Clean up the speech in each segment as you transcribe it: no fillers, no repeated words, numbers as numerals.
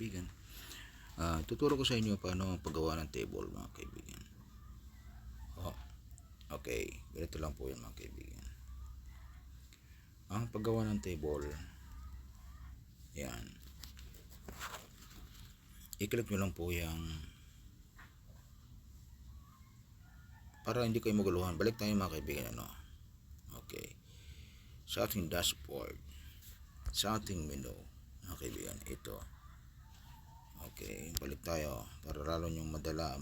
kaibigan. Tuturo ko sa inyo paano paggawa ng table mga kaibigan. Okay, ganito lang po yan mga kaibigan. Ang paggawa ng table, yan. I-click nyo lang po yung para hindi kayo maguluhan. Balik tayo mga kaibigan. Okay. Sa ating dashboard, sa ating menu mga kaibigan, ito. Okay, balik tayo para lalo nyong madala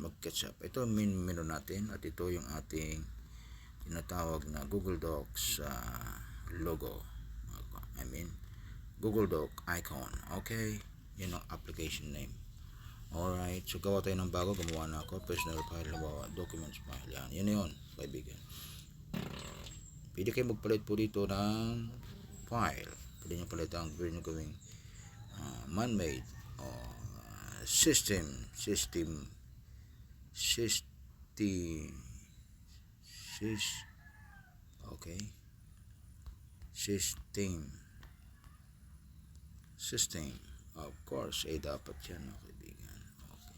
mag-catch up. Ito ang main menu natin at ito yung ating tinatawag na Google Docs logo. Google Doc icon. Okay, yun ang application name. Alright, so gawa tayo ng bago. Gumawa na ako. Personal file, documents file. Yan yun, kaibigan. Pwede kayo magpalit po dito ng file. Pwede nyo palit ang pwede nyo gawing man-made system okay, system of course dapat yan mga kaibigan. Okay,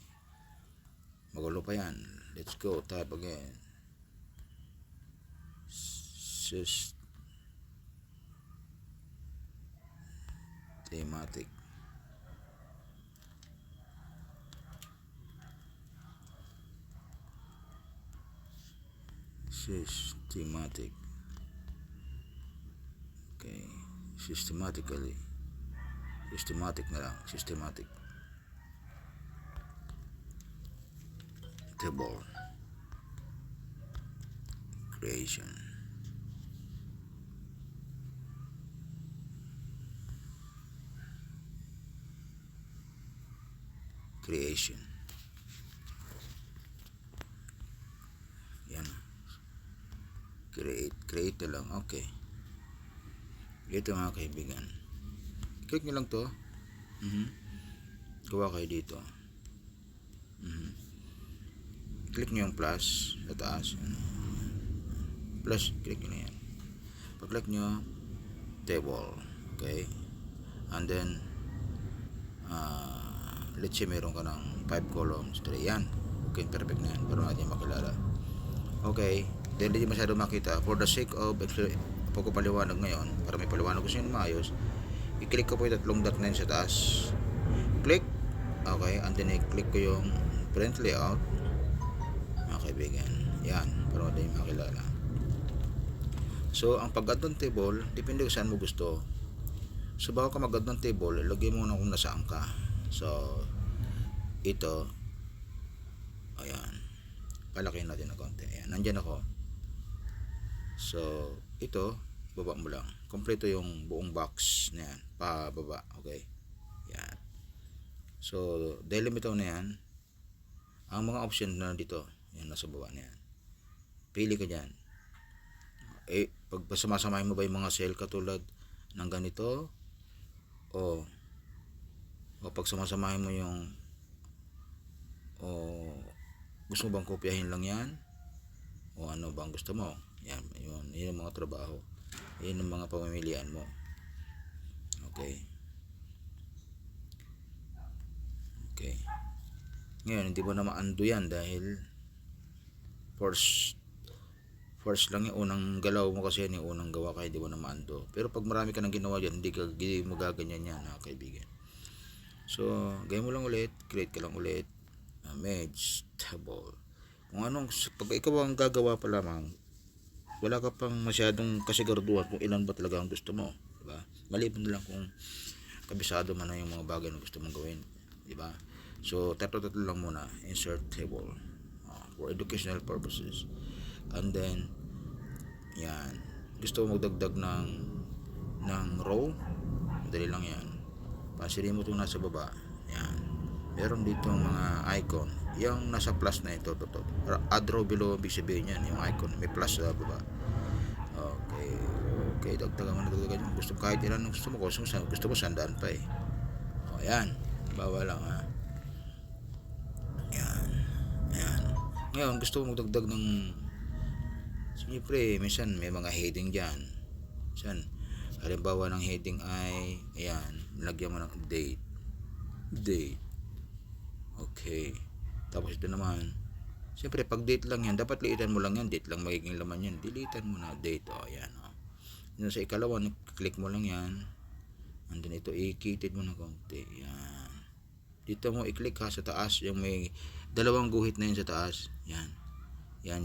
magulo pa yan. Let's go, type again. Systematic. Okay, systematic na lang. Systematic table creation. Yan, create na lang. Okay, ito mga kaibigan, click nyo lang to. Gawa kayo dito. Click nyo yung plus sa taas, plus, click nyo na yan. Pag click nyo table, okay, and then let's say meron ka ng 5 columns, 3, yan. Okay, perfect na yan para natin makilala. Okay, then hindi masyado makita. For the sake of pagpapaliwanag ngayon, para may paliwanag ko sa inyo maayos, i-click ko po yung tatlong dot na yun sa taas. Click. Okay, and then i-click ko yung print layout mga kaibigan. Yan, para natin makilala. So, ang pag-add ng table, depende kung saan mo gusto. So, bago ka mag-add ng table, ilagay mo na kung nasaan ka. So, ito, ayan, palakihin natin ng konti. Ayan, nandyan ako. So, ito, baba mo lang. Kompleto yung buong box na yan, pababa. Okay, yan. So, delimitaw na yan. Ang mga option na dito, yan, nasa baba na yan. Pili ka dyan. Pag sumasamahin mo ba yung mga cell katulad ng ganito, o pag sumasamahin mo yung gusto mo bang kopyahin lang yan, o ano bang gusto mo, yan, yun ang mga trabaho, yun ang mga pamimilian mo. Okay, ngayon hindi mo na ma-undo yan dahil first lang yung unang galaw mo, kasi yan yung unang gawa, kaya hindi mo na ma-undo. Pero pag marami ka nang ginawa dyan, hindi mo gaganyan yan kaibigan. So, gawin mo lang ulit, create ka lang ulit, image table. Kung anong, pag ikaw ang gagawa pa lamang, wala ka pang masyadong kasiguraduhan kung ilan ba talaga ang gusto mo, diba? Maliban na lang kung kabisado man na yung mga bagay na gusto mong gawin, diba? So, tatlo lang muna, insert table for educational purposes. And then, yan, gusto mo magdagdag ng row, dali lang yan. Pansinin mo itong nasa baba. Yan. Meron dito mga icon. Yung nasa plus na ito. Add row below, ibig sabihin yan. Yung icon. May plus sa baba. Okay. Dagdagan mo na dagdagan yung gusto. Kahit ilan ang gusto mo. Gusto mo sandaan pa eh. O, yan. Bawa lang ha. Yan. Ngayon, gusto mo magdagdag ng... Siyempre, minsan may mga heading dyan. Minsan, halimbawa ng heading ay, ayan, lagyan mo ng date. date. Okay. Tapos ito naman, siyempre pag date lang yan, dapat liitan mo lang yan, date lang magiging laman yan, dilitan mo na date. Yan. Yun sa ikalawa, click mo lang yan, and then ito ikitid mo na konti. Yan. Dito mo i-click ha sa taas, yung may dalawang guhit na yun sa taas. Yan. Yan.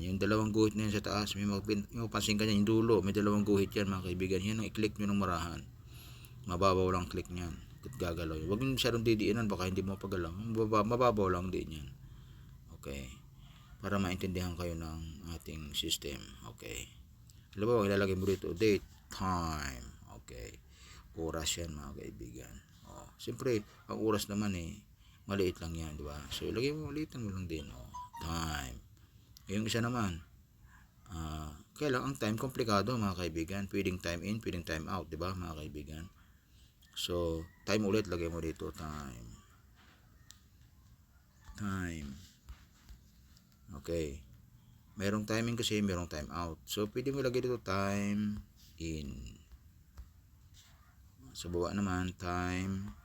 Yung dalawang guhit na yun sa taas, may mapapansin ka niya, yung dulo, may dalawang guhit yan mga kaibigan. Yan ang i-click nyo ng marahan. Mababaw lang click nyan. At gagalaw yun. Huwag nyo masyadong didiinan, baka hindi mo pagalaw. Mababaw lang din yan. Okay. Para maintindihan kayo ng ating system. Okay. Halimbawa, ilalagay mo dito, date, time. Okay. Oras yan mga kaibigan. Siyempre, ang oras naman maliit lang yan, di ba? So, ilagay mo, maliitan mo lang din. Time. Yung isa naman, kaya lang ang time komplikado mga kaibigan. Pwedeng time in, pwedeng time out, di ba mga kaibigan? So, time ulit, lagay mo dito, time. Okay. Merong timing kasi, merong time out. So, pwede mo lagay dito, time in. Sa baba naman, time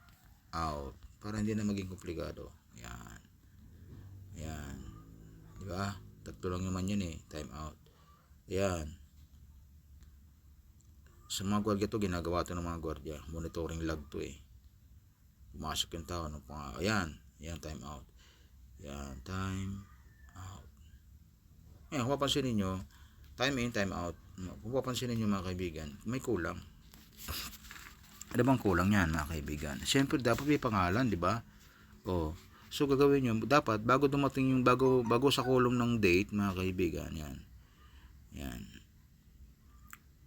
out. Para hindi na maging komplikado. Yan. Di ba? Tatlo lang naman yun time out. Yan. Sa mga gwardiya to, ginagawa to ng mga gwardiya. Monitoring log to Pumasok yung tao. Ayan, time out. Yan, time out. Ayan, kung papansin ninyo, time in, time out. Kung papansin ninyo mga kaibigan, may kulang. Ano bang kulang yan mga kaibigan? Siyempre, dapat may pangalan, di ba? So gagawin nyo, dapat bago dumating yung bago sa column ng date mga kaibigan,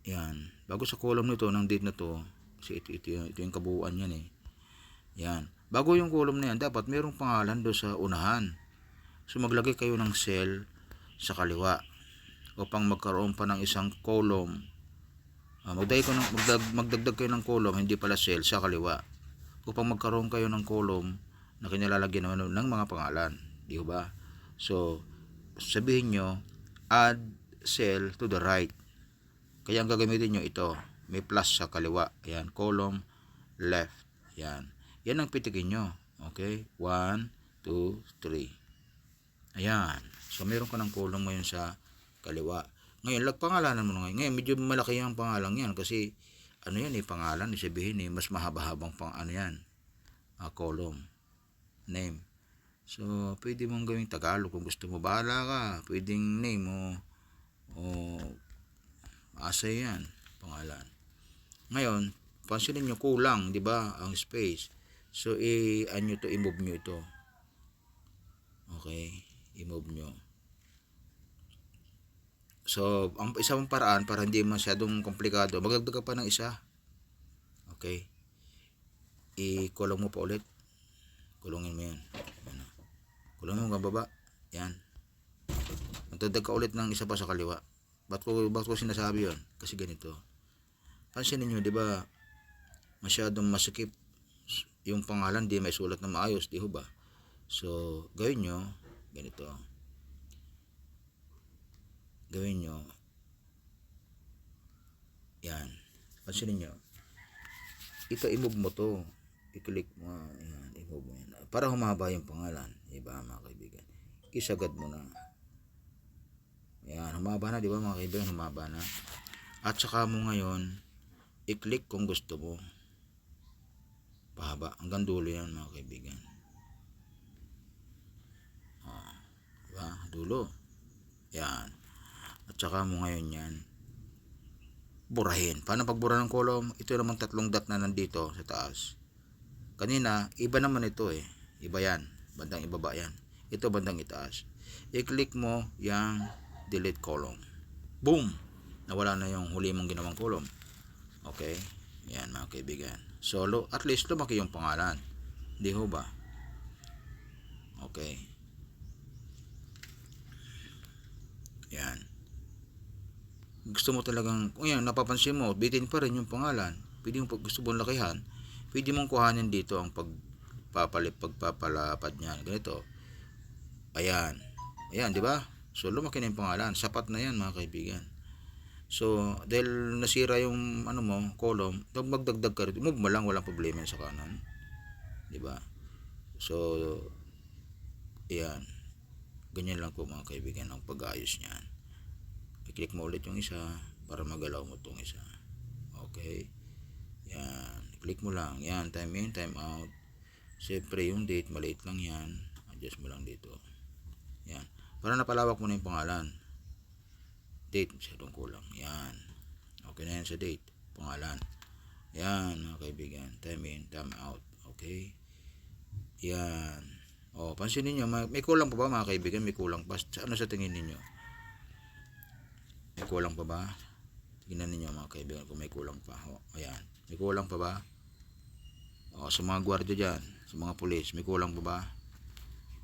yan. Bago sa column nito ng date na to, kasi ito yung kabuuan yan Yan. Bago yung column na yan, dapat mayroong pangalan do sa unahan. So maglagay kayo ng cell sa kaliwa upang magkaroon pa ng isang column. Magdagdag kayo ng column, hindi pala cell, sa kaliwa. Upang magkaroon kayo ng column na kinalalagyan naman ng mga pangalan, di ba? So, sabihin nyo, add cell to the right. Kaya ang gagamitin nyo ito, may plus sa kaliwa. Ayan, column left. Yan ang pitikin nyo. Okay? 1, 2, 3. Ayan. So, meron ka ng column ngayon sa kaliwa. Ngayon, pangalanan mo ngayon. Ngayon, medyo malaki yung pangalan yan kasi, pangalan, sabihin mas mahaba-habang column. Name. So, pwede mong gawing Tagalog kung gusto mo. Bahala ka. Pwedeng name o asa yan. Pangalan. Ngayon, pansinin nyo kulang, di ba? Ang space. So, i-move nyo ito. Okay? I-move nyo. So, ang isang paraan para hindi masyadong komplikado, magdagdag ka pa ng isa. Okay? I-kulong mo pa ulit. Kulungin mo yan. Kulungin mo hanggang baba. Yan. Magdagdag ka ulit ng isa pa sa kaliwa. Ba't ko sinasabi yun? Kasi ganito. Pansinin nyo, di ba? Masyadong masikip yung pangalan, di may sulat na maayos, di ba? So, gawin nyo, ganito. Gawin nyo. Yan. Pansinin nyo. Ito, i-move mo to. I-click mo. Yan, i-move mo yan. Para humaba yung pangalan. Diba mga kaibigan? Isagad mo na. Yan, humaba na, di ba mga kaibigan? Humaba na. At saka mo ngayon, i-click kung gusto mo. Pahaba. Hanggang dulo yan mga kaibigan. Diba? Dulo. Yan. At saka mo ngayon yan, burahin. Paano pagbura ng column? Ito naman 3 dot na nandito sa taas. Kanina, iba naman ito Iba yan. Bandang ibaba yan. Ito bandang itaas. I-click mo yung delete column. Boom! Nawala na yung huli mong ginawang column. Okay? Yan mga kaibigan. So, at least lumaki yung pangalan. Di ho ba? Okay. Yan. Gusto mo talagang, napapansin mo, bitin pa rin yung pangalan. Pwede mo, gusto mong lakihan, pwede mong kuhanin dito ang pagpapalapad niyan. Ganito. Ayan. Ayan, di ba? So, lumaki na yung pangalan. Sapat na yan, mga kaibigan. So, dahil nasira yung column, magdagdag ka rin. Move mo lang, walang problema sa kanan. di ba? So, yan. Ganyan lang po mga kaibigan ang pag-ayos niyan. I-click mo ulit yung isa para magalaw mo itong isa. Okay? Yan. I-click mo lang. Yan. Time in, time out. Siyempre yung date, maliit lang yan. Adjust mo lang dito. Yan. Para napalawak mo na yung pangalan. Date, masyadong kulang. Yan. Okay na yan sa date. Pangalan. Yan mga kaibigan. Time in, time out. Okay? Yan. O, pansinin nyo, may kulang pa ba mga kaibigan? May kulang pa. Ano sa tingin ninyo? May kulang pa ba? Tingnan ninyo mga kaibigan kung may kulang pa. O, ayan. May kulang pa ba? O, sa mga gwardiya dyan, sa mga pulis, may kulang pa ba?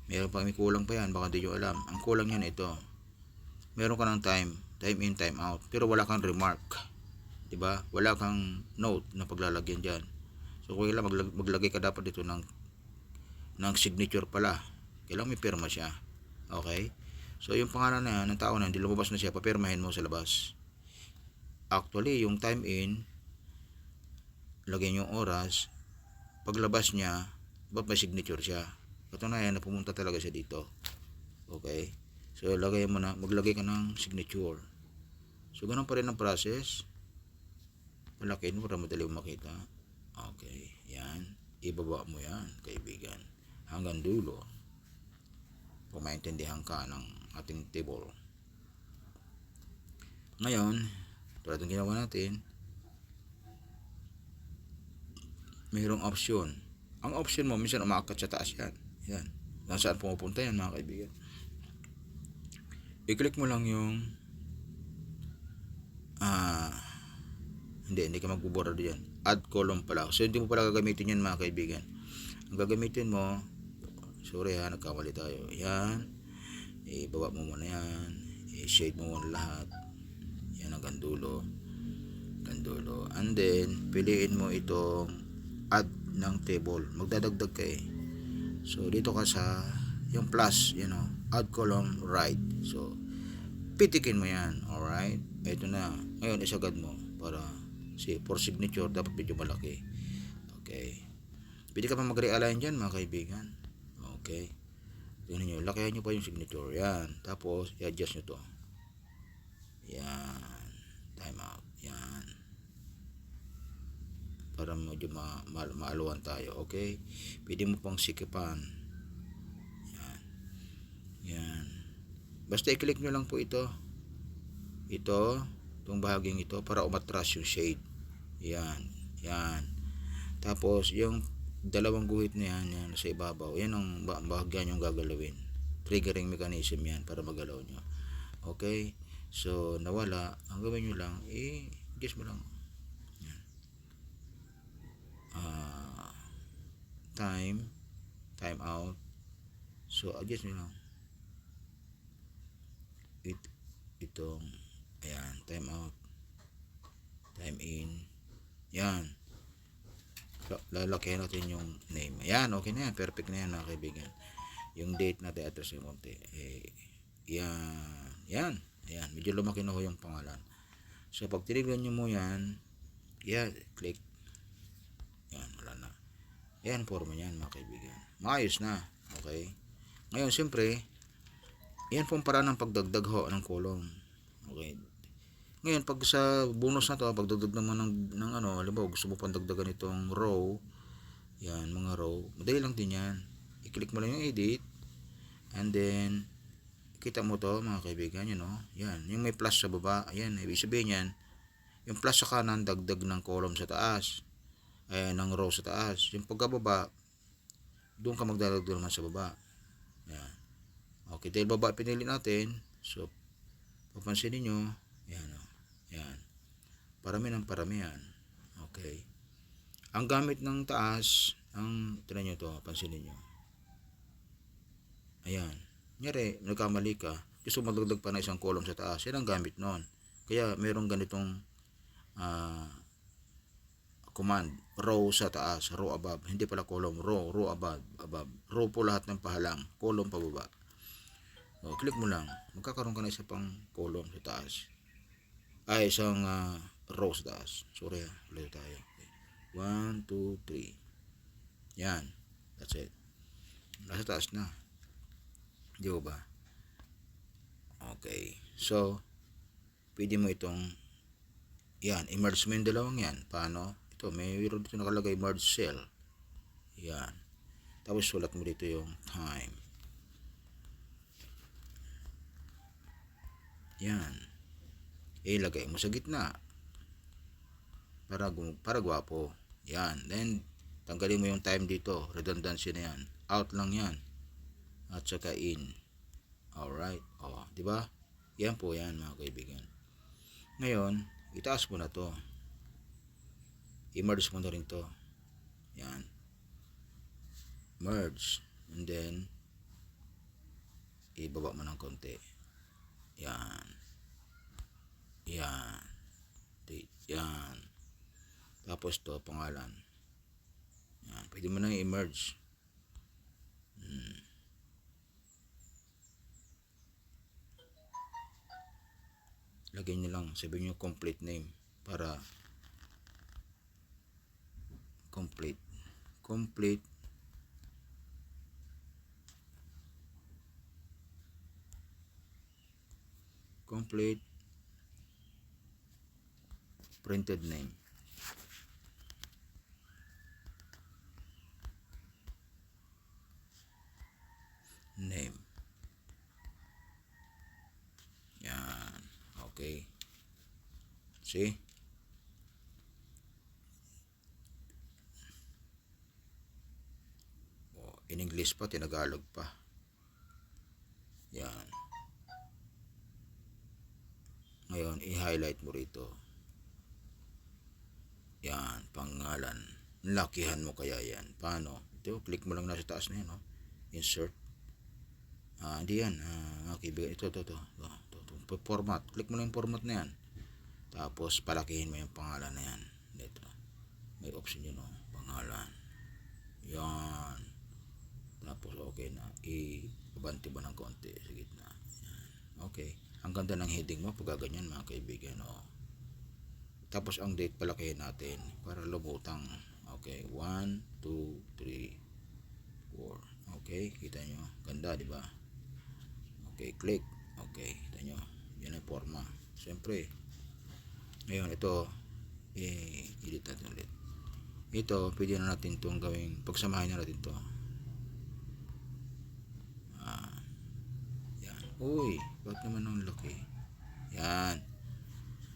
Meron pa, may kulang pa yan. Baka hindi nyo alam. Ang kulang yan ito. Meron ka ng time in, time out. Pero wala kang remark. Diba? Wala kang note na paglalagyan dyan. So, kung kailangan maglagay ka dapat dito ng signature pala. Kailangan may pirma siya. Okay? So, yung pangalan na yan, ng tao na hindi lumabas na siya, papirmahin mo sa labas. Actually, yung time in, lagyan yung oras, paglabas niya, ba't may signature siya? Katunayan na pumunta talaga siya dito. Okay? So, maglagay ka ng signature. So, ganun pa rin ang process. Palakin mo para madali mo makita. Okay, yan. Ibaba mo yan, kaibigan. Hanggang dulo. Kung maintindihan ka ng ating table. Ngayon, tulad ng ginawa natin, mayroong option. Ang option mo, minsan umaakat sa taas yan. Yan. Nasaan pumupunta yan mga kaibigan. I-click mo lang yung hindi ka magbubura diyan. Add column pala. So hindi mo pala gagamitin yan mga kaibigan. Ang gagamitin mo, sorry ha, nagkamali tayo. Yan. Ibaba mo muna yan. I-shade mo muna lahat. Yan hanggang dulo. And then, piliin mo itong add ng table. Magdadagdag ka eh. So dito ka sa yung plus, add column right. So pitikin mo yan. Alright. Ito na. Ngayon, isagad mo para for signature, dapat medyo malaki. Okay. Pwede ka pa mag-realign dyan, mga kaibigan. Okay. Tingnan nyo. Lakihan nyo pa yung signature. Yan. Tapos, i-adjust nyo to. Yan. Time out. Yan. Para medyo maaluan tayo. Okay. Pwede mo pang sikipan. Yan. Yan. Basta i-click nyo lang po ito. Itong bahaging ito para umatras yung shade. Yan. Tapos yung dalawang guhit na yan sa ibabaw, yan ang bahagyan yung gagalawin. Triggering mechanism yan para magalaw nyo. Okay? So, nawala. Ang gawin nyo lang, adjust mo lang. Yan. Time out. So, adjust nyo lang. Itong ayan, time out, time in, yan. Lalakihan natin yung name. Ayan, okay na yan, perfect na yan mga kaibigan. Yung date natin, address yung konti. Yan, medyo lumaki na ho yung pangalan. So pag tinignan nyo mo yan, click. Yan, wala na. Yan, forma yan mga kaibigan. Maayos na, okay. Ngayon, siyempre, yan po ang paraan ng pagdagdag ho ng column. Okay. Ngayon, pag sa bonus na to, pagdagdag naman ng halimbawa, gusto mo pang dagdagan itong row, yan, mga row, madali lang din yan. I-click mo lang yung edit, and then, kita mo to, mga kaibigan, yan, yung may plus sa baba, ayan, ibig sabihin yan, yung plus sa kanan, dagdag ng column sa taas, ayan, ng row sa taas, yung pagkababa, doon ka magdadagdag naman sa baba, yan. Okay, dahil baba pinili natin, so, papansinin nyo, yan. Parami yan. Okay. Ang gamit ng taas, tinan nyo to, pansinin nyo. Ayan. Nyari, nagkamali ka, gusto magdagdag pa na isang column sa taas, yan ang gamit nun. Kaya, mayroong ganitong command, row sa taas, row above. Hindi pala column, row above. Row po lahat ng pahalang, column pababa. O, click mo lang, magkakaroon ka na isa pang column sa taas. Isang row sa taas. Sorry, ulit tayo. Okay. 1, 2, 3. Yan. That's it. Nasa taas na. Di ba? Okay. So, pwede mo itong, yan, i-merge mo yung dalawang yan. Paano? Ito, mayroon dito nakalagay merge cell. Yan. Tapos sulat mo dito yung time. Yan. Ilagay mo sa gitna. Para gwapo. Yan. Then, tanggalin mo yung time dito. Redundancy na yan. Out lang yan. At saka in. Alright. O, di ba? Yan po yan mga kaibigan. Ngayon, itaas mo na to. I-merge mo na rin to. Yan. Merge. And then, ibaba mo ng konti. Yan. Yan. Date. Yan. Tapos to, pangalan. Yan. Pwede mo nang i-merge. Lagay nyo lang. Sabihin nyo complete name. Para complete. Complete. Complete. Printed name. Name. Yan. Okay. See? Oh, in English pa, tinagalog pa. Yan. Ngayon, i-highlight mo rito. Yan, pangalan. Lakihan mo kaya yan. Paano? Ito, click mo lang nasa taas na yan. Oh. Insert. Hindi yan. Okay, ito. Format. Click mo lang yung format na yan. Tapos, palakihin mo yung pangalan na yan. Dito. May option yun, oh. Pangalan. Yan. Tapos, okay na. I-abanti ba ng konti sa gitna. Yan. Okay. Ang ganda ng heading mo pag ganyan mga kaibigan. Oh. Tapos ang date palakihin natin para lumutang. Okay, 1, 2, 3, 4. Okay, kita nyo. Ganda, di ba? Okay, click. Okay, kita nyo. Yan ang forma. Siyempre. Ngayon, ito, i-edit natin ulit. Ito, pwede na natin itong gawing, pagsamahin na natin ito. Yan. Uy, bakit naman ang laki? Yan.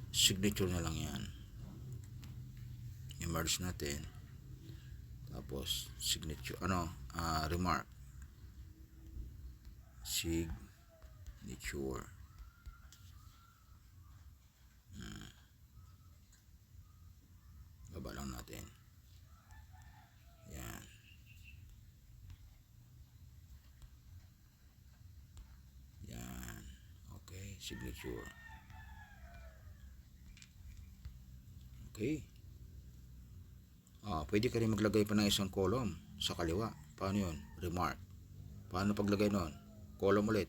Signature na lang yan. I-merge natin. Tapos signature, remark. Signature. Baba lang natin. Yan. Yan. Okay, signature. Okay. Pwede ka rin maglagay pa ng isang column sa kaliwa. Paano yun? Remark. Paano paglagay nun? Column ulit.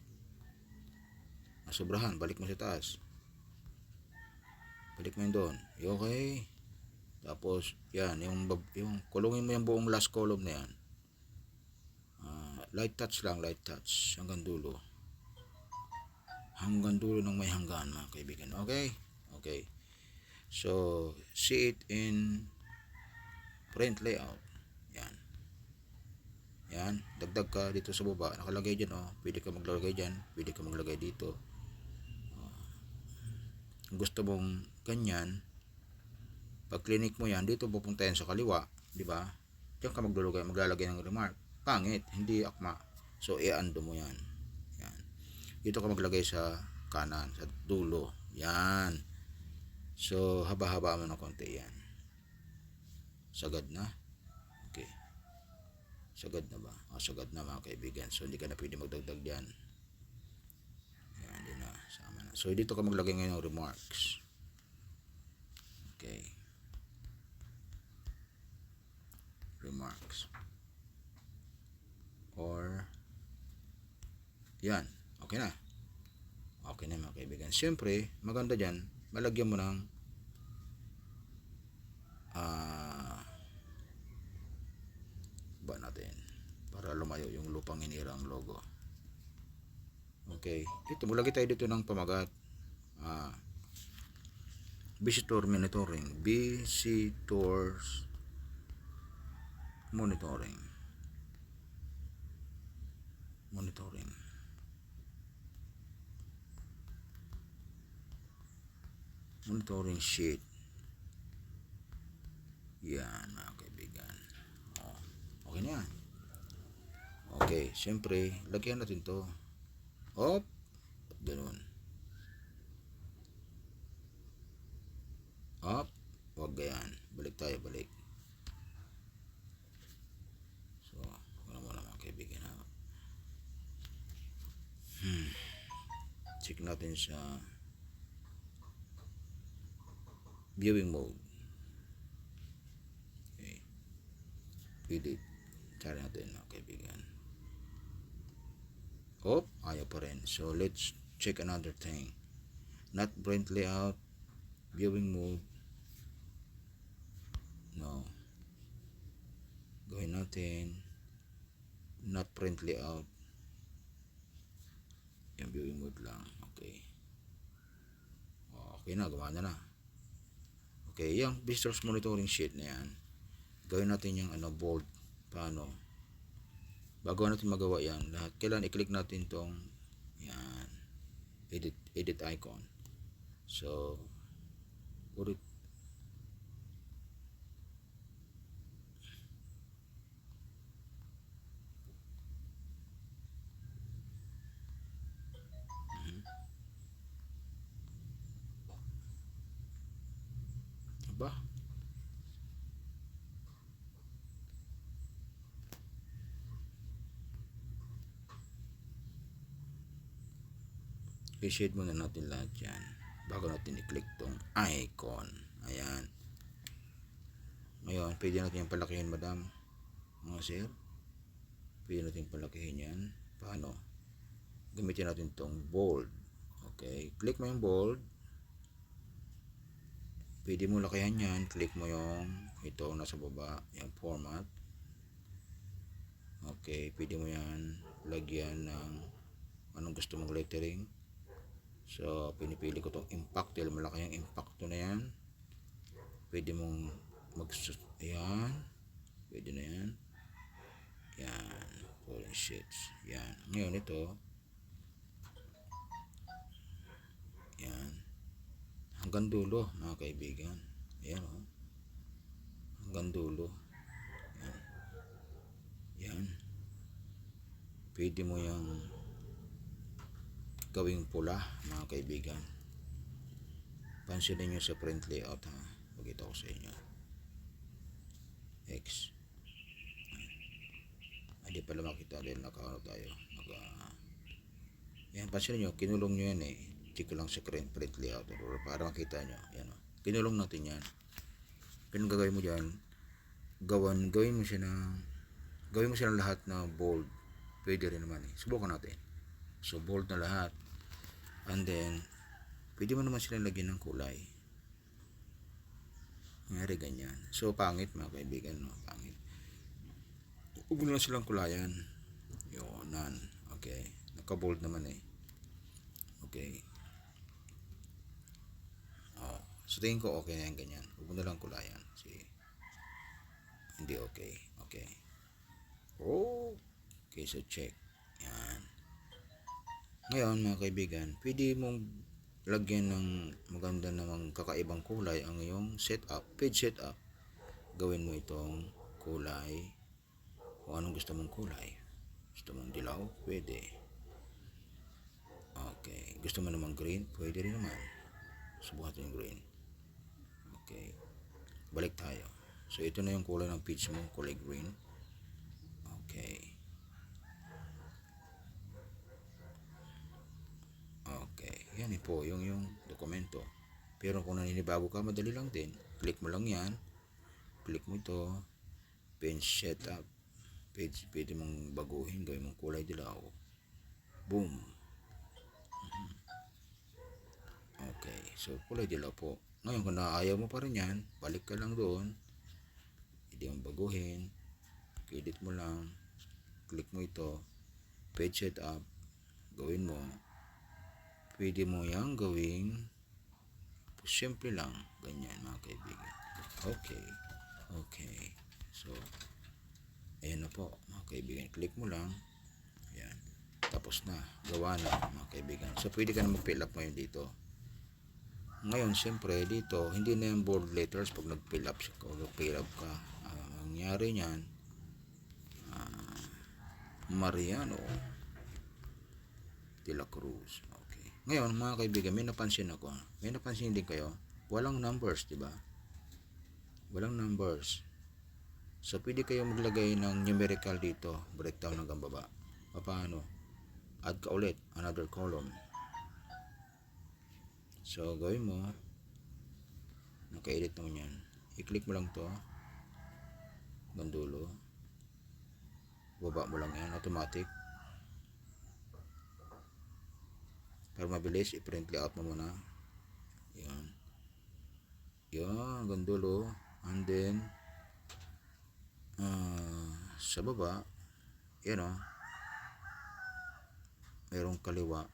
Sobrahan. Balik mo sa taas. Balik mo yun doon. Okay. Tapos, yan. Yung kulungin mo yung buong last column na yan. Light touch lang. Light touch. Hanggang dulo. Hanggang dulo ng may hanggan mga kaibigan. Okay? Okay. So, see it in print layout. Yan. Yan. Dagdag ka dito sa baba. Nakalagay dyan, oh. Pwede ka maglagay dyan. Pwede ka maglagay dito. Gusto mong ganyan. Pag clinic mo yan, dito pupunta yan sa kaliwa. Diba? Diyan ka maglalagay ng remark. Pangit. Hindi akma. So, i-undo mo yan. Yan. Dito ka maglagay sa kanan. Sa dulo. Yan. So, haba-haba mo ng konti yan. Sagad na. Okay. Sagad na ba? Sagad na mga kaibigan. So, hindi ka na pwede magdagdag dyan. Yan, hindi na. Sama na. So, dito ka maglagay ngayon ng remarks. Okay. Remarks. Or, yan. Okay na. Okay na mga kaibigan. Siyempre, maganda dyan, malagyan mo ng ba natin lumayo yung lupang hinirang logo. Okay, ito mulagi tayo dito ng pamagat. Visitor monitoring, visitors monitoring, monitoring sheet. Yan mga kaibigan. Okay na yan. Okay, siyempre lagyan natin to. Op, ganun. Up, wag ganyan. Balik tayo, balik. So, ano muna mga kaibigan ha. Check natin sa viewing mode. Okay. Edit. Try natin mga kaibigan. Op, ayaw pa rin. So, let's check another thing. Not print layout. Viewing mode. No. Gawin natin. Not print layout. Yung viewing mode lang. Okay. Okay na, gawa na. Okay, yung visitors monitoring sheet na yan. Gawin natin yung bold. Paano? Bago natin magawa yan, lahat kailan i-click natin tong yan. Edit icon. So, put it ba? I-shade muna natin lahat yan bago natin i-click tong icon. Ayan. Ngayon, pwede natin yung palakihin, madam. Mga sir. Pwede natin palakihin yan. Paano? Gamitin natin tong bold. Okay. Click mo yung bold. Pwede mo lakihan yan. Click mo yung ito nasa baba. Yung format. Okay. Pwede mo yan lagyan ng anong gusto mong lettering. So, pinipili ko itong impact. Dahil malaki yung impact na yan. Pwede mong ayan. Pwede na yan. Yan. Falling sheets. Yan. Ngayon ito. Yan. Hanggang dulo, mga kaibigan. Ayan o. Hanggang dulo. Yan. Yan. Pwede mo yung gawing pula, mga kaibigan. Pansinin nyo sa print layout ha. Pagkita ko sa inyo. X. Hindi pala makita dahil nakaano tayo. Yan, pansinin nyo. Kinulong nyo yan eh. Check ko lang sa print layout para makita nyo. Yan o. Kinulong natin yan. Ganun gagawin mo dyan. Gawin mo siya ng lahat na bold. Pwede rin naman eh. Subukan natin. So, bold na lahat. And then, pwede mo naman silang lagyan ng kulay. Nangyari ganyan. So, pangit mga kaibigan, no? Pangit. Huwag mo na silang kulayan. Yun, none. Okay. Naka-bold naman eh. Okay. So, tingin ko okay na yan, ganyan. Huwag mo na lang kulayan. See? Hindi okay. Okay. Okay, so check. Yan. Ngayon mga kaibigan, pwede mong lagyan ng maganda namang kakaibang kulay ang iyong setup, page setup. Gawin mo itong kulay kung anong gusto mong kulay. Gusto mong dilaw? Pwede. Okay. Gusto mo namang green? Pwede rin naman. Subukan natin yung green. Okay. Balik tayo. So ito na yung kulay ng page mo, kulay green. Okay. Okay, yan po yung dokumento. Pero kung naninibago ka, madali lang din. Click mo lang yan. Click mo ito. Page setup. Pwede mong baguhin. Gawin mong kulay dilaw. Boom. Okay, so kulay dilaw po. Ngayon kung naayaw mo pa rin yan, balik ka lang doon. Hindi mong baguhin. Edit mo lang. click mo ito, page setup, gawin mo. Pwede mo yang gawing simple lang, ganyan mga kaibigan. Okay, so ayan na po mga kaibigan, click mo lang, ayan, tapos na, gawa na mga kaibigan. So pwede ka na mag-fill up ngayon dito. Ngayon siyempre dito hindi na yung bold letters pag nag-fill up ka. Ang nangyari niyan, Mariano de la Cruz. Okay, ngayon mga kaibigan, may napansin din kayo, walang numbers, di ba? Walang numbers. So pwede kayo maglagay ng numerical dito, breakdown hanggang baba. Paano? Add ka ulit another column. So gawin mo, naka-edit naman yan, i-click mo lang to hanggang dulo, baba mo lang yan, automatic. Para mabilis, i-print layout mo muna yan, hanggang dulo. And then sa baba, yan o, merong kaliwa,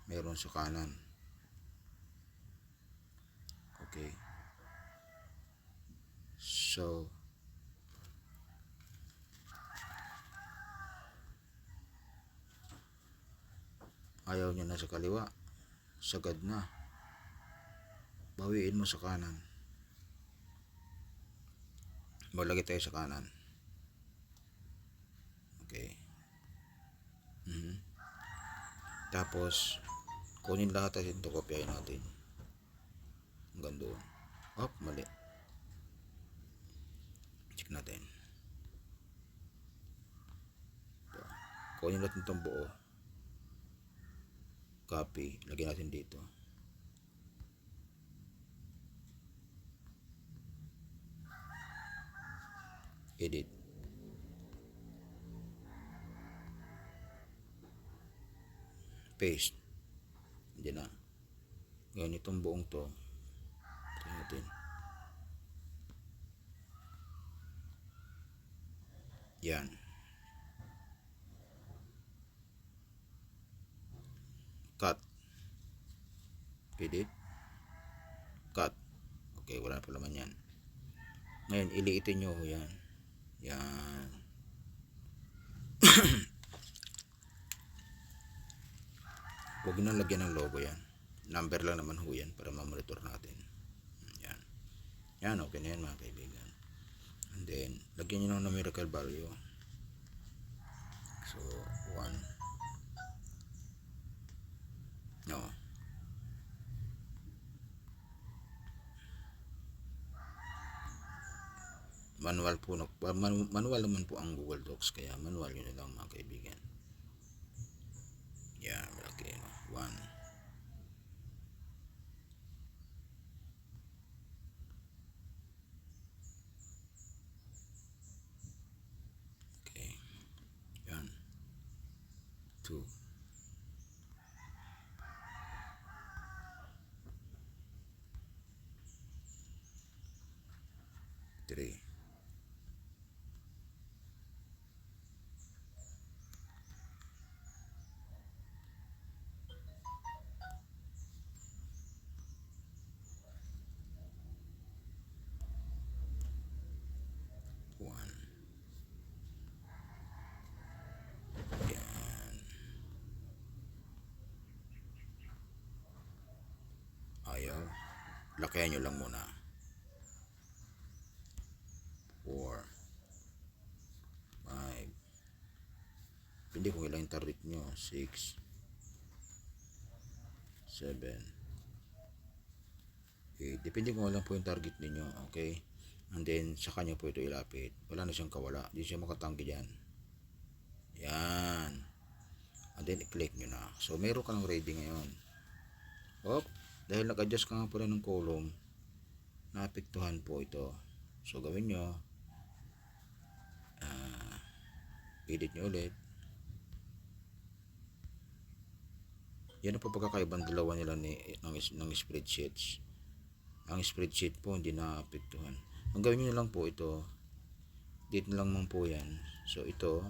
meron sa kanan. Okay, so ayaw nyo na sa kaliwa, sagad na, bawiin mo sa kanan. Maglagay tayo sa kanan. Okay. Tapos kunin lahat at ito, kopyahin natin hanggang doon. Mali, check natin ito. Kunin natin itong buo, copy, lagyan natin dito, edit, paste, hindi na. Ngayon itong buong to, ito natin, yan, cut, edit, cut. Okay, wala na pa naman yan. Ngayon iliitin nyo yan, huwag na lagyan ng logo yan, number lang naman ho yan para ma-monitor natin. Yan, okay na yan mga kaibigan. And then lagyan nyo ng numerical value. So 1, no, manual po, manual naman po ang Google Docs, kaya manual yun na lang mga kaibigan. Yan, malaki, 1, okay, yan, 2, 3, 1. Yan. Ayaw, lakayan nyo lang muna. 4, 5, hindi kung ilang target nyo, 6, 7, 8, depende kung ilang po yung target ninyo. Okay, and then sa kanya po ito ilapit, wala na siyang kawala, hindi siya makatanggi dyan. Yan, and then i-click nyo na. So meron ka ng ready ngayon. Dahil nag-adjust ka nga po ng column, naapektuhan po ito. So gawin nyo, edit nyo ulit. Yan ang po pagkakaibang dalawa nila ng spreadsheets. Ang spreadsheet po hindi naapektuhan. Ang gawin nyo lang po ito, dito lang man po yan. So ito,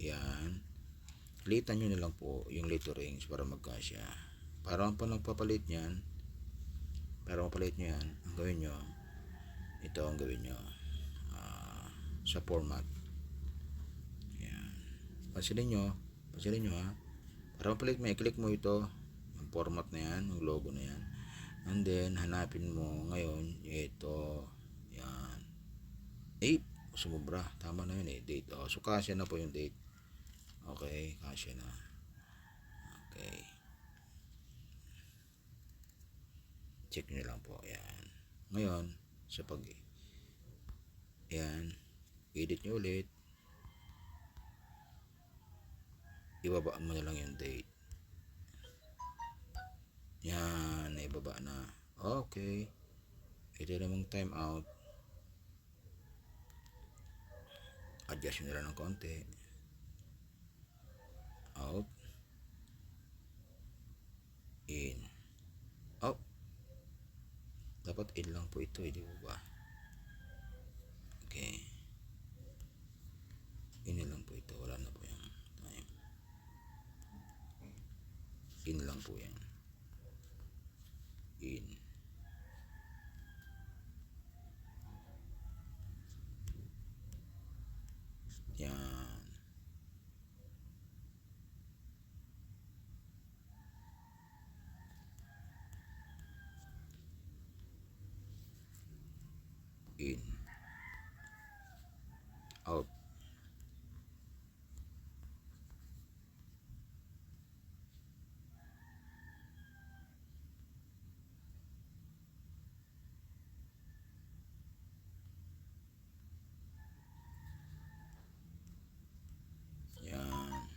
Yan. Litan nyo na lang po yung letterings para magkasya. Para pa nagpapalit nyan, para mapalit nyo yan, ang gawin nyo, ito ang gawin nyo. Sa format. Yan. Pansinin nyo ha. Para mapalit mo, i-click mo ito, yung format na yan, yung logo na yan. And then, hanapin mo ngayon, ito, yan. 8, sumubra, tama na yun date. So, kasya na po yung date. Okay, kasya na. Okay. Check nyo lang po, yan. Ngayon, sa yan, edit nyo ulit. Ibaba mo na lang yung date. Yan, naibaba na. Okay. Ito namang time out. Adjust nyo na lang ng konti. Out. In. Out. Dapat in lang po ito, di ba? Okay. In lang po ito. Wala na po yung time. In lang po yan. In. Yan. In. Out. Yan.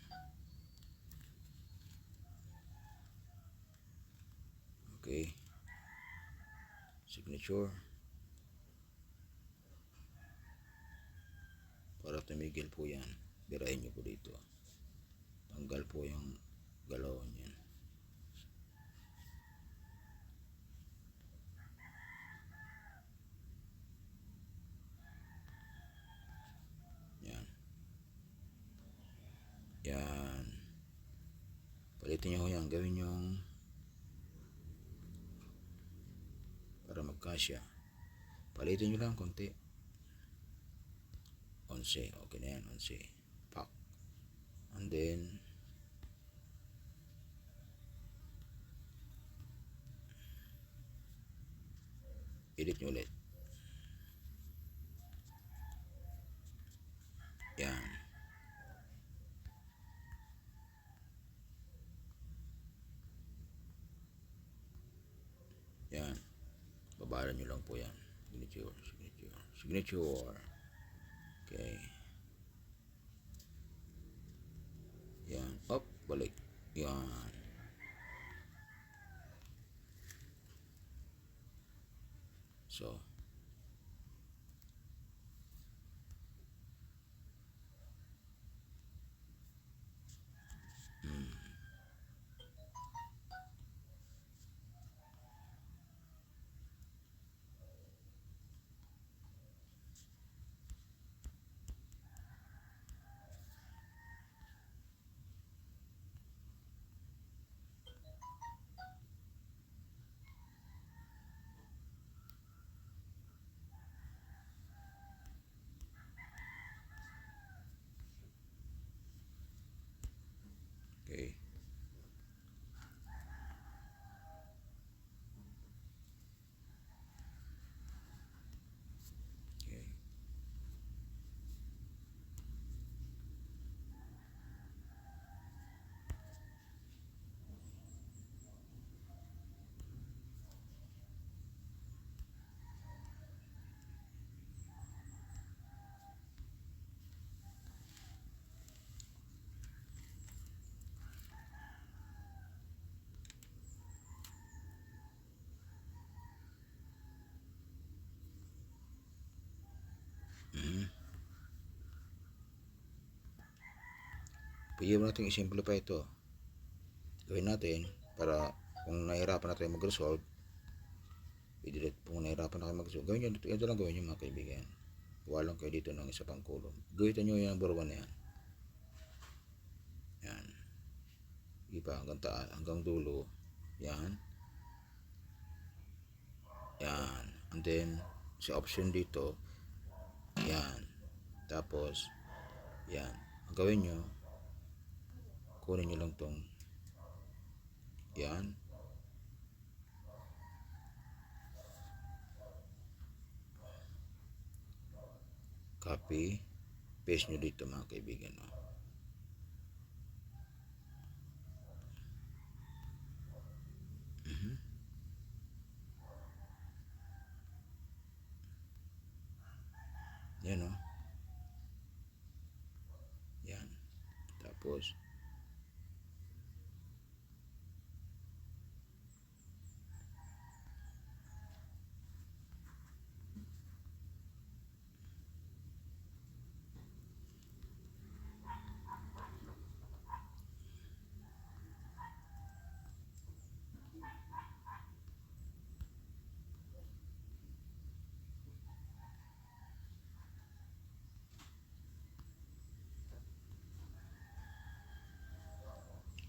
Okay. Signature. Para tumigil po yan, birahin nyo po dito. Tanggal po yung galawan yan. Yan. Yan. Palitin nyo yan. Gawin yung para magkasya. Palitin nyo lang konti. 11. Okay na yan. 11. Pack. And then edit nyo ulit. Yan. Yan. Babaran nyo lang po yan. Signature. Okay. Yan. Up. Balik. Yan. So. Okay. Okay. Pwede mo natin i-simplify ito. Gawin natin para kung nahirapan na tayo mag-resolve, i-delete kung nahirapan na kayo mag-resolve. Gawin nyo, ito lang gawin nyo mga kaibigan. Walang kayo dito ng isa pang column. Gawin nyo yung number 1 na yan. Yan. Iba hanggang taas, hanggang dulo. Yan. Yan. And then, sa option dito, yan. Tapos, yan. Ang gawin nyo, kunin nyo lang tong, yan. Copy. Paste nyo dito mga kaibigan. No? Yan o. Yan. Tapos,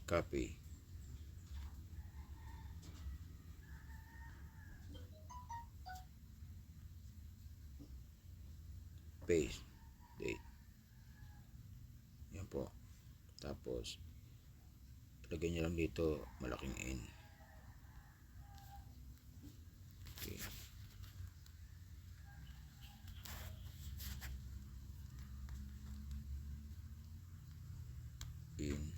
copy. Paste. Date. Yan po. Tapos, lagyan nyo lang dito malaking N. Okay. In.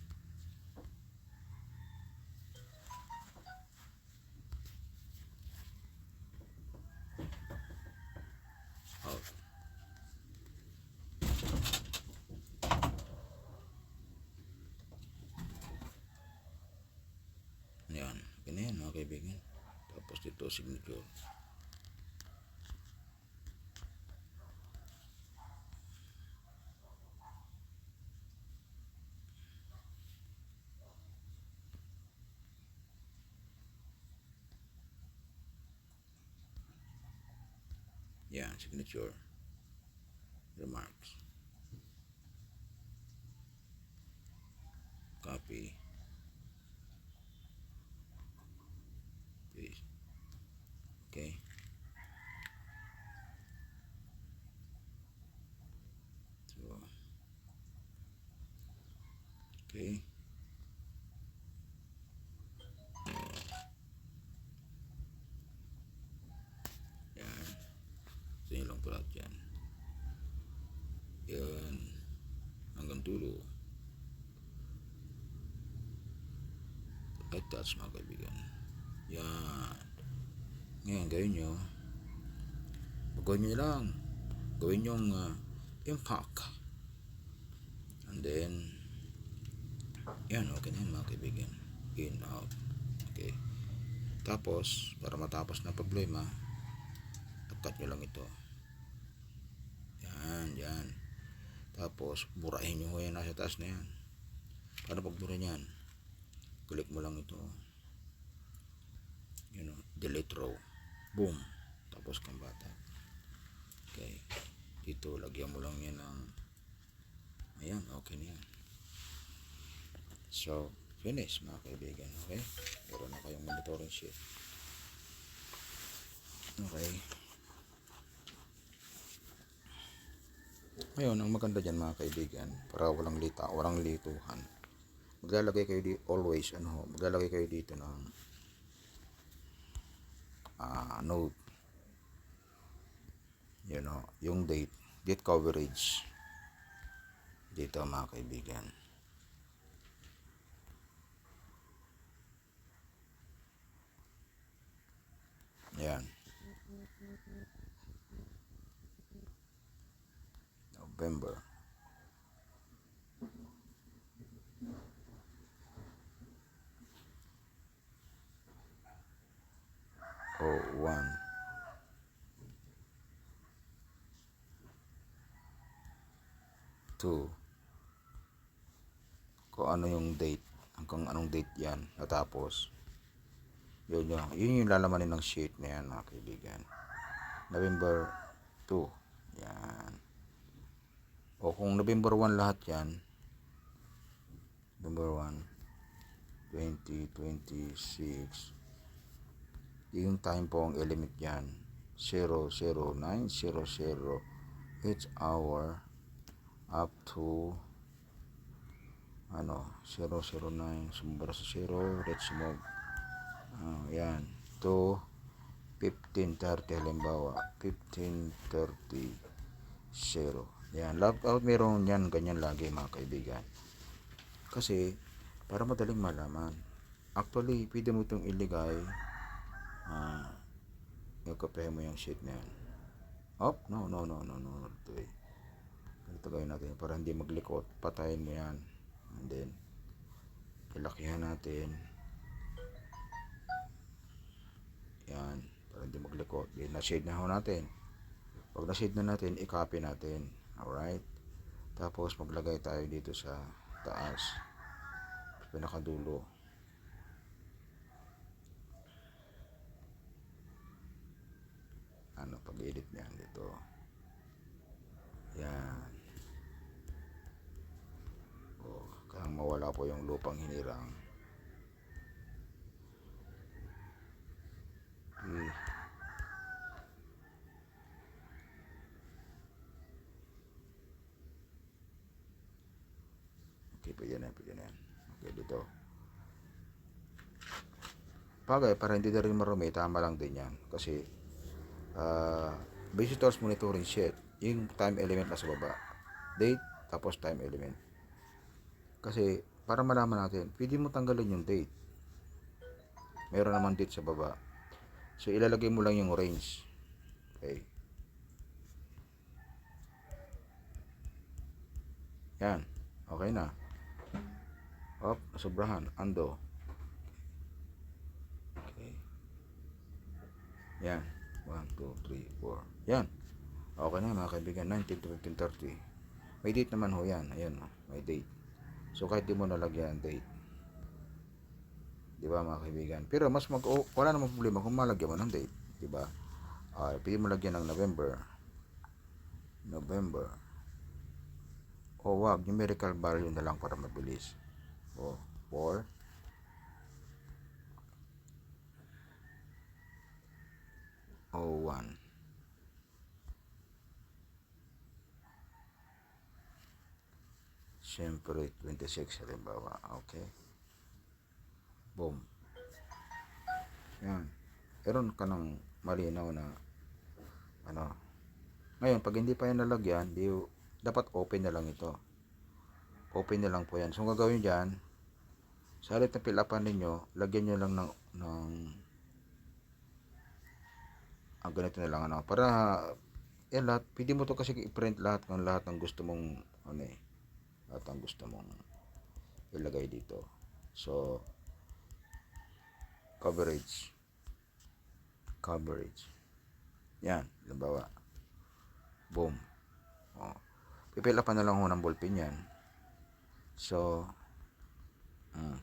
Out. Yan. Ganyan mga kaibigan. Tapos dito signature. Yan. Signature. Remarks. Copy. Paste. Okay. So, okay. Yan. So, yun lang po lahat yan. Yan. Hanggang dulo. Like that mga kaibigan. Yan. Ngayon, gawin nyo. Gawin nyo lang. Gawin yung impact. And then, yan, okay na yan mga kaibigan. In, out. Okay. Tapos, para matapos na problema, cut nyo lang ito. Yan, yan. Tapos, burahin nyo yan nasa taas na yan. Para pagbura nyan, click mo lang ito. You know, delete row. Boom. Tapos kang bata. Okay. Dito, lagyan mo lang yan ng, ayan, okay na yan. So, finish mga kaibigan. Okay. Meron na kayong monitoring sheet. Okay. Ngayon, ang maganda dyan mga kaibigan, para walang lituhan. Maglalagay kayo dito, always, maglalagay kayo dito ng node. You know, yung date coverage. Dito mga kaibigan. Yan. November. Oh, 1. Kung ano yung date, hanggang anong date yan natapos. Yun yung lalamanin ng sheet na yan mga kaibigan. November 2. Yan. O kung November 1 lahat yan, November 1, 2026. Yung time po ang element yan. 00900. Each hour up to 009. Sumubra sa 0. Let's move. Yan. To 1530 halimbawa. 1530 0. Yan. Log out meron yan. Ganyan lagi mga kaibigan. Kasi para madaling malaman. Actually, pwede mo itong iligay. Ikapahin mo yung sheet na yan. No. Ganito gawin natin para hindi maglikot. Patayin mo yan. And then, ilakihan natin. Yan. Para hindi maglikot. Then, na-shade na ho natin. Pag na-shade na natin, i-copy natin. Alright? Tapos, maglagay tayo dito sa taas. Pinakadulo. Pag-edit niyan dito. Yan. Kaya mawala po yung lupang hinirang. Okay, pwede na yan. Okay, dito. Bagay, para hindi na rin marumi, tama lang din yan. Kasi, visitors monitoring sheet, yung time element nasa baba. Date, tapos time element. Kasi, para malaman natin, pwede mo tanggalin yung date. Meron naman date sa baba. So, ilalagay mo lang yung range. Okay. Yan. Okay na. Sobrahan. Ando. Okay. Yan. 1, 2, 3, 4. Yan. Okay na mga kaibigan. 19 to 1530. May date naman ho yan. Ayan. May date. So, kahit di mo nalagyan ang date. Diba mga kaibigan? Pero mas wala namang problema kung malagyan mo ng date. Diba? Pwede mo lagyan ng November. Wag. Numerical value na lang para mabilis. 4. O 1. Siyempre, 26 halimbawa. Okay. Boom. Yan. Meron ka ng malinaw na Ngayon, pag hindi pa yan nalagyan, dapat open na lang ito. Open na lang po yan. So, ang gagawin dyan, sa halip na fill-upan ninyo, lagyan nyo lang ng ganito na lang. Para, lahat, pwede mo to kasi i-print lahat ng gusto mong, lahat ng gusto mong ilagay dito. So, coverage. Yan, halimbawa. Boom. Pipilapan na lang ho ng ballpen yan. So,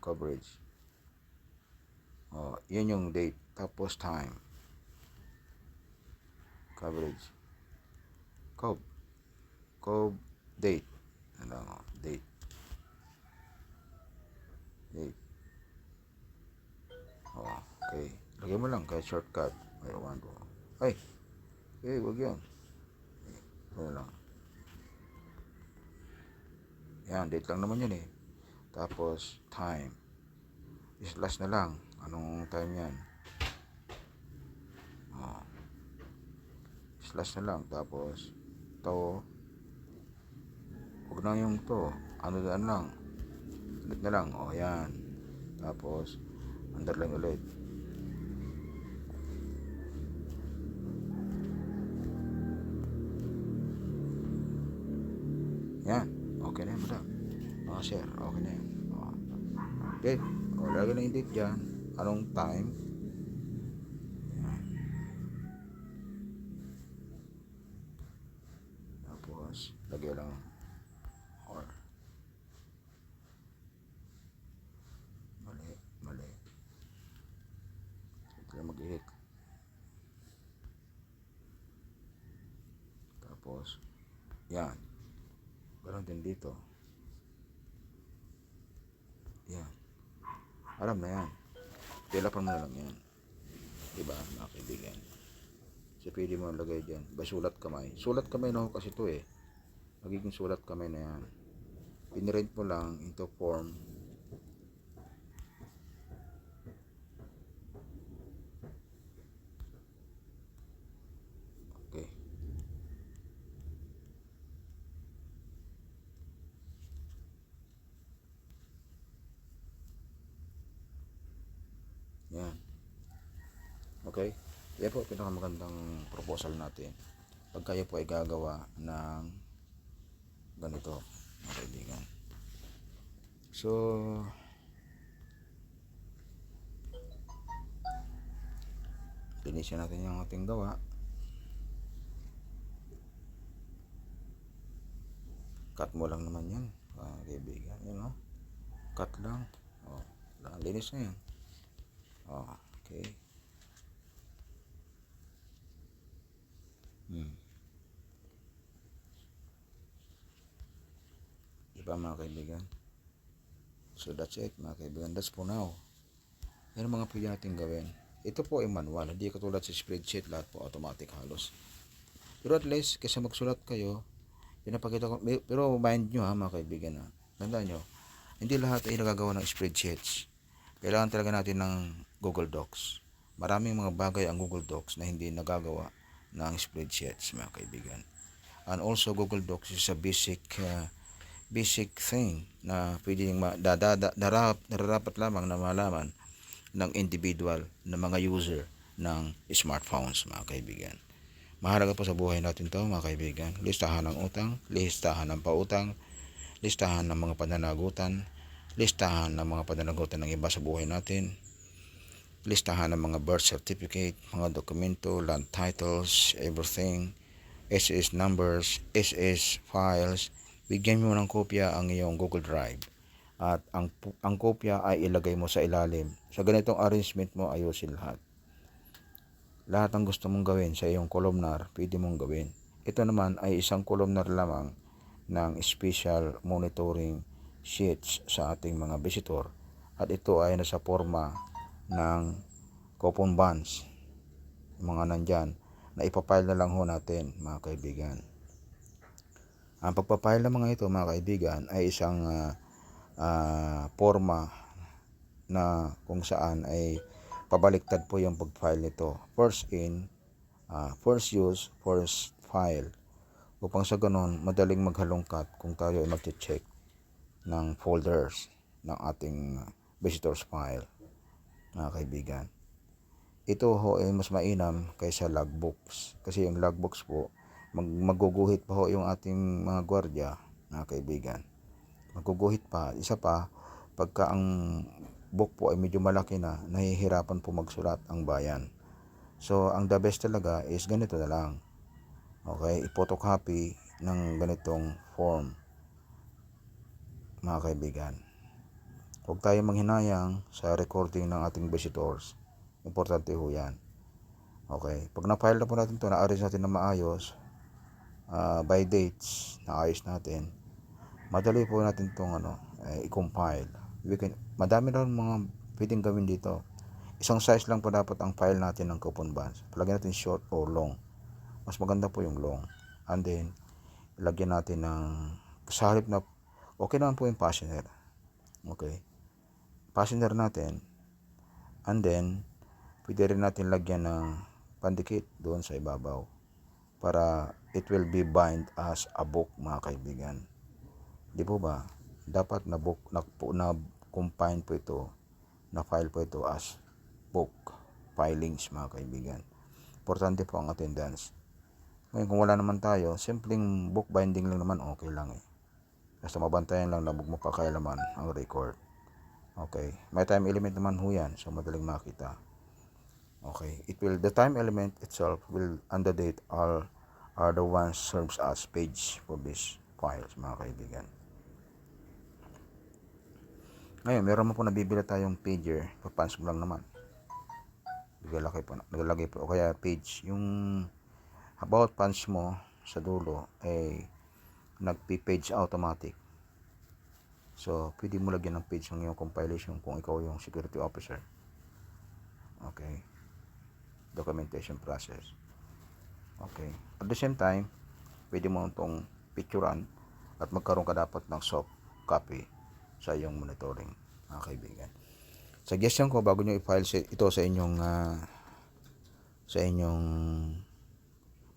coverage. Yan yung date. Tapos time. Coverage. Date. Date. Okay. Lagyan mo lang kahit shortcut. Wag yan. Lang. Yan, date lang naman yun eh. Tapos, time. Slash na lang. Anong time yan? Slash na lang. Tapos, to. Huwag na yung to. Daan lang. Ulit na lang. Yan. Tapos, underline ulit. Yan. Okay na yan, madam. Sir. Okay na yan. Date. Lagyan na yung date dyan. Anong time? Yan. Tapos, lagyan lang. Mali. Ito mag-hit. Tapos, yan. Ganon din dito. Yan. Alam na yan. Tilapan mo na lang yan. Diba, mga kaibigan? So, pwede mo lagay dyan. Sulat kamay. Sulat kamay na ho kasi ito eh. Magiging sulat kamay na yan. Pinirent mo lang into form. Okay. Yan. Okay. Yan po pinakamagandang proposal natin. Pag kayo po ay gagawa ng ganito, mga kaibigan. So, linisin natin yung ating gawa. Cut mo lang naman yan, mga kaibigan. Yan o. Cut lang. O, linis na yan. O, okay. Diba mga kaibigan? So that's it mga kaibigan. That's for now. Yan ang mga pwede natin gawin. Ito po ay manual. Hindi katulad sa spreadsheet. Lahat po automatic halos. Pero at least, kasi magsulat kayo, pinapakita ko. Pero mind nyo ha mga kaibigan ha. Tandaan nyo, hindi lahat ay nagagawa ng spreadsheets. Kailangan talaga natin ng Google Docs. Maraming mga bagay ang Google Docs na hindi nagagawa ng spreadsheets mga kaibigan. And also Google Docs is a basic thing na pwedeng nararapat lamang na malaman ng individual na mga user ng smartphones mga kaibigan. Mahalaga po sa buhay natin to mga kaibigan. Listahan ng utang, listahan ng pautang, listahan ng mga pananagutan, listahan ng mga pananagutan ng iba sa buhay natin, listahan ng mga birth certificate, mga dokumento, land titles, everything, SS numbers, SS files. Bigyan mo ng kopya ang iyong Google Drive at ang kopya ay ilagay mo sa ilalim. Sa ganitong arrangement mo, ayusin lahat. Lahat ng gusto mong gawin sa iyong columnar, pwede mong gawin. Ito naman ay isang columnar lamang ng special monitoring sheets sa ating mga visitor. At ito ay nasa forma ng coupon bonds. Mga nandyan na ipapile na lang ho natin mga kaibigan. Ang pagpapile ng mga ito mga kaibigan ay isang forma na kung saan ay pabaliktad po yung pag-file nito. First in, first use, first file. Upang sa ganun, madaling maghalongkat kung tayo ay mag-check ng folders ng ating visitors file mga kaibigan. Ito ho ay mas mainam kaysa logbooks. Kasi yung logbooks po, maguguhit pa ho yung ating mga gwardiya, mga kaibigan. Maguguhit pa. Isa pa, pagka ang book po ay medyo malaki na, nahihirapan po magsulat ang bayan. So, ang the best talaga is ganito na lang. Okay, i-photocopy ng ganitong form, mga kaibigan. Huwag tayo manghinayang sa recording ng ating visitors. Importante ho yan. Okay, pag na-file na po natin ito, na-arrange natin na maayos, by dates, naayos natin, madali po natin itong i-compile. Madami na mga pwedeng gawin dito. Isang size lang po dapat ang file natin ng coupon bonds. Palagyan natin short or long. Mas maganda po yung long. And then, ilagyan natin ng sa halip na okay naman po yung passenger. Okay. Passenger natin. And then, pwede rin natin lagyan ng pandikit doon sa ibabaw para it will be bind as a book mga kaibigan. Di po ba? Dapat na book na combine po ito, na file po ito as book filings mga kaibigan. Importante po ang attendance. Ngayon kung wala naman tayo, simpleng book binding lang naman, okay lang eh. Basta mabantayan lang na huwag mo pakailaman ang record. Okay. May time element naman ho yan, so madaling makita. Okay. The time element itself will and the date are the ones serves as page for these files mga kaibigan. Ngayon, meron mo po nabibili tayong pager, papunch mo lang naman. Nagalagay po, o kaya page. Yung about punch mo sa dulo ay nagpi-page automatic. So, pwede mo lagyan ng page ng iyong compilation kung ikaw yung security officer. Okay. Documentation process. Okay. At the same time, pwede mo itong picturean at magkaroon ka dapat ng soft copy sa iyong monitoring, mga kaibigan. Suggestion ko bago nyo i-file ito sa inyong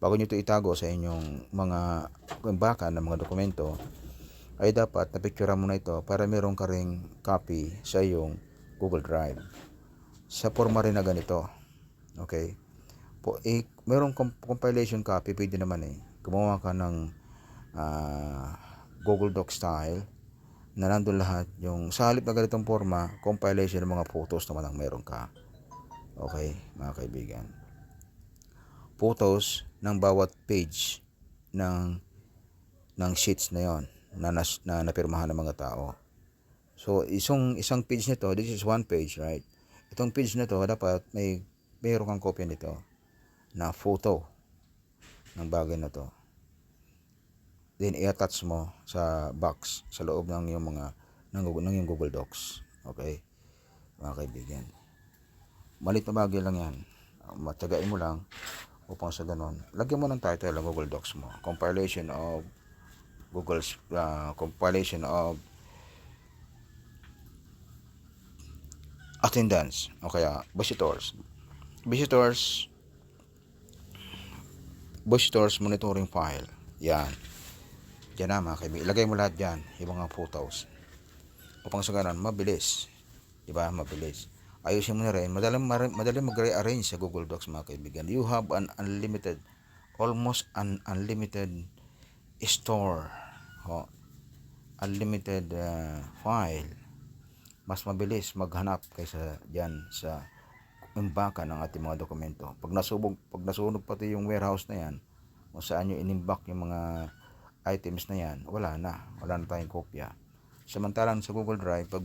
bago nyo ito itago sa inyong mga baka ng mga dokumento, ay dapat na-picturean mo na ito para meron ka ring copy sa iyong Google Drive sa forma rin na ganito. Okay? Merong compilation copy, pwede naman gumawa ka ng Google Doc style na nandun lahat yung sa halip na ganitong forma, compilation ng mga photos naman ang meron ka. Okay, mga kaibigan. Photos ng bawat page ng sheets na yon na napirmahan ng mga tao. So, isang page nito, this is one page, right? Itong page na to, dapat mayroon kang kopya nito na photo ng bagay na to. Then, i-attach mo sa box sa loob ng yung ng yung Google Docs. Okay? Mga kaibigan. Malit na bagay lang yan. Matagain mo lang upang sa ganon. Lagyan mo ng title ng Google Docs mo. Compilation of attendance o kaya visitors monitoring file. Yan na mga kaibigan, ilagay mo lahat dyan yung mga photos upang sa ganun mabilis, diba? Mabilis. Ayusin mo na rin, madali mag-rearrange sa Google Docs, mga kaibigan. You have almost an unlimited store, unlimited file. Mas mabilis maghanap kaysa dyan sa imbaka ng ating mga dokumento. Pag nasunog pati yung warehouse na yan, kung saan nyo inimbak yung mga items na yan, wala na tayong kopya. Samantalang sa Google Drive, pag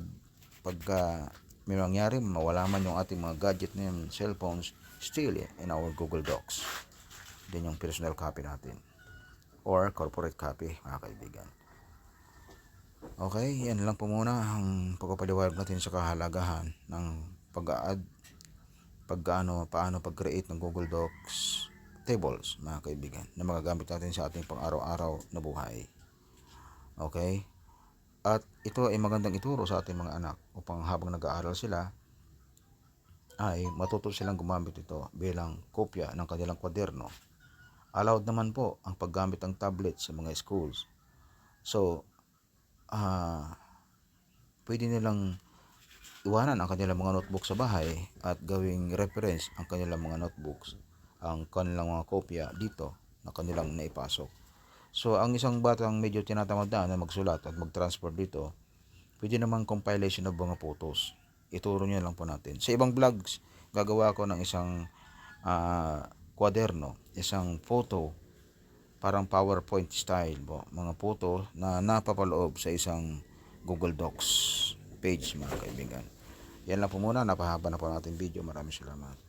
may mangyari, mawala man yung ating mga gadget na yung cellphones, still in our Google Docs. Din yung personal copy natin or corporate copy, mga kaibigan. Okay, yan lang po muna ang pagpapaliwanag natin sa kahalagahan ng paano pag-create ng Google Docs tables, mga kaibigan, na magagamit natin sa ating pang-araw-araw na buhay. Okay? At ito ay magandang ituro sa ating mga anak upang habang nag-aaral sila ay matuto silang gumamit ito bilang kopya ng kanilang kwaderno. Allowed naman po ang paggamit ng tablet sa mga schools. So, pwede nilang iwanan ang kanilang mga notebook sa bahay at gawing reference ang kanilang mga notebooks, ang kanilang mga kopya dito na kanilang naipasok. So, ang isang batang medyo tinatamad na magsulat at mag-transfer dito, pwede namang compilation ng mga photos. Ituro niya lang po natin. Sa ibang vlogs, gagawa ko ng isang kwaderno, isang photo, parang PowerPoint style po, mga photo na napapaloob sa isang Google Docs page, mga kaibigan. Yan lang po muna, napahaba na po natin video. Maraming salamat.